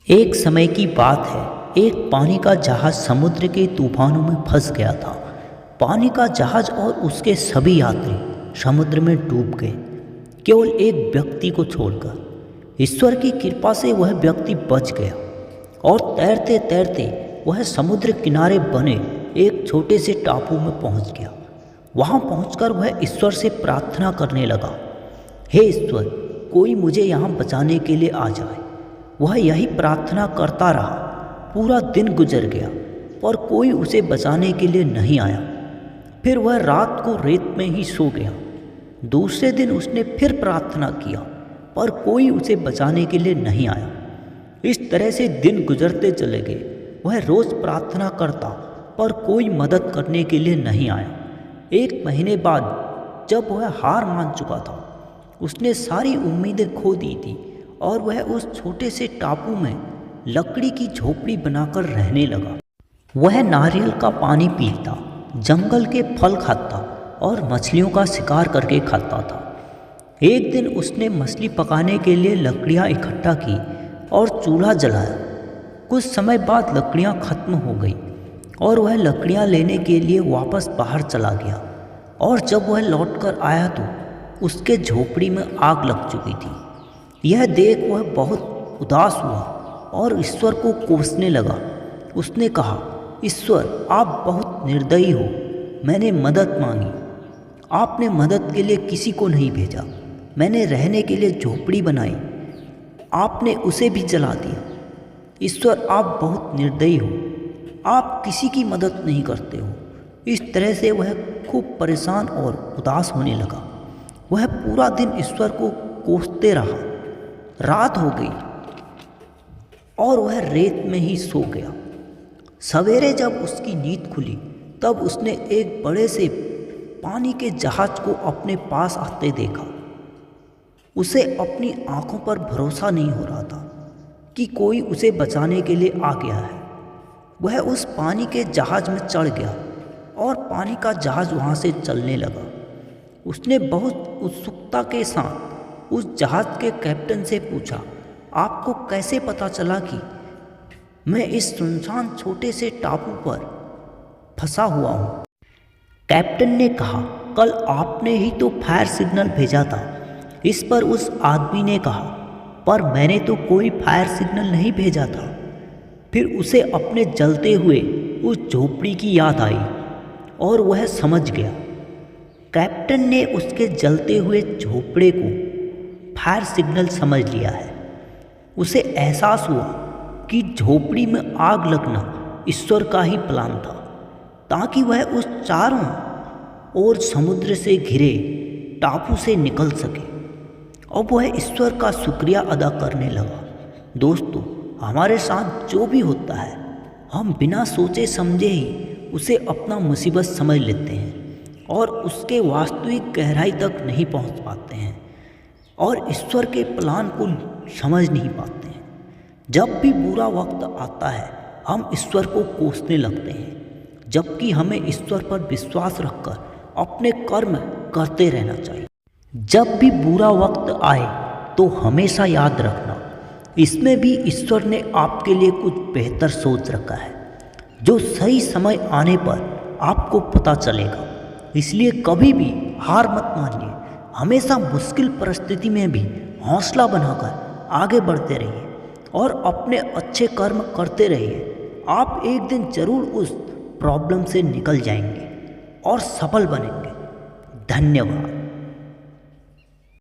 एक समय की बात है, एक पानी का जहाज समुद्र के तूफानों में फंस गया था। पानी का जहाज और उसके सभी यात्री समुद्र में डूब गए, केवल एक व्यक्ति को छोड़कर। ईश्वर की कृपा से वह व्यक्ति बच गया और तैरते तैरते वह समुद्र किनारे बने एक छोटे से टापू में पहुंच गया। वहां पहुंचकर वह ईश्वर से प्रार्थना करने लगा, हे ईश्वर, कोई मुझे यहाँ बचाने के लिए आ जाए। वह यही प्रार्थना करता रहा। पूरा दिन गुजर गया पर कोई उसे बचाने के लिए नहीं आया। फिर वह रात को रेत में ही सो गया। दूसरे दिन उसने फिर प्रार्थना किया पर कोई उसे बचाने के लिए नहीं आया। इस तरह से दिन गुजरते चले गए। वह रोज़ प्रार्थना करता पर कोई मदद करने के लिए नहीं आया। एक महीने बाद जब वह हार मान चुका था, उसने सारी उम्मीदें खो दी थी और वह उस छोटे से टापू में लकड़ी की झोपड़ी बनाकर रहने लगा। वह नारियल का पानी पीता, जंगल के फल खाता और मछलियों का शिकार करके खाता था। एक दिन उसने मछली पकाने के लिए लकड़ियाँ इकट्ठा की और चूल्हा जलाया। कुछ समय बाद लकड़ियाँ खत्म हो गई और वह लकड़ियाँ लेने के लिए वापस बाहर चला गया। और जब वह लौटकर आया तो उसके झोपड़ी में आग लग चुकी थी। यह देख वह बहुत उदास हुआ और ईश्वर को कोसने लगा। उसने कहा, ईश्वर, आप बहुत निर्दयी हो। मैंने मदद मांगी, आपने मदद के लिए किसी को नहीं भेजा। मैंने रहने के लिए झोपड़ी बनाई, आपने उसे भी जला दिया। ईश्वर, आप बहुत निर्दयी हो। आप किसी की मदद नहीं करते हो। इस तरह से वह खूब परेशान और उदास होने लगा। वह पूरा दिन ईश्वर को कोसते रहा। रात हो गई और वह रेत में ही सो गया। सवेरे जब उसकी नींद खुली तब उसने एक बड़े से पानी के जहाज को अपने पास आते देखा। उसे अपनी आंखों पर भरोसा नहीं हो रहा था कि कोई उसे बचाने के लिए आ गया है। वह उस पानी के जहाज में चढ़ गया और पानी का जहाज वहाँ से चलने लगा। उसने बहुत उत्सुकता के साथ उस जहाज के कैप्टन से पूछा, आपको कैसे पता चला कि मैं इस सुनसान छोटे से टापू पर फंसा हुआ हूँ? कैप्टन ने कहा, कल आपने ही तो फायर सिग्नल भेजा था। इस पर उस आदमी ने कहा, पर मैंने तो कोई फायर सिग्नल नहीं भेजा था। फिर उसे अपने जलते हुए उस झोपड़ी की याद आई और वह समझ गया। कैप्टन ने उसके जलते हुए झोपड़े को फायर सिग्नल समझ लिया है। उसे एहसास हुआ कि झोपड़ी में आग लगना ईश्वर का ही प्लान था, ताकि वह उस चारों ओर समुद्र से घिरे टापू से निकल सके। अब वह ईश्वर का शुक्रिया अदा करने लगा। दोस्तों, हमारे साथ जो भी होता है, हम बिना सोचे समझे ही उसे अपना मुसीबत समझ लेते हैं और उसके वास्तविक गहराई तक नहीं पहुंच पाते हैं और ईश्वर के प्लान को समझ नहीं पाते हैं। जब भी बुरा वक्त आता है, हम ईश्वर को कोसने लगते हैं, जबकि हमें ईश्वर पर विश्वास रखकर अपने कर्म करते रहना चाहिए। जब भी बुरा वक्त आए तो हमेशा याद रखना, इसमें भी ईश्वर ने आपके लिए कुछ बेहतर सोच रखा है, जो सही समय आने पर आपको पता चलेगा। इसलिए कभी भी हार मत मानिए। हमेशा मुश्किल परिस्थिति में भी हौसला बनाकर आगे बढ़ते रहिए और अपने अच्छे कर्म करते रहिए। आप एक दिन जरूर उस प्रॉब्लम से निकल जाएंगे और सफल बनेंगे। धन्यवाद।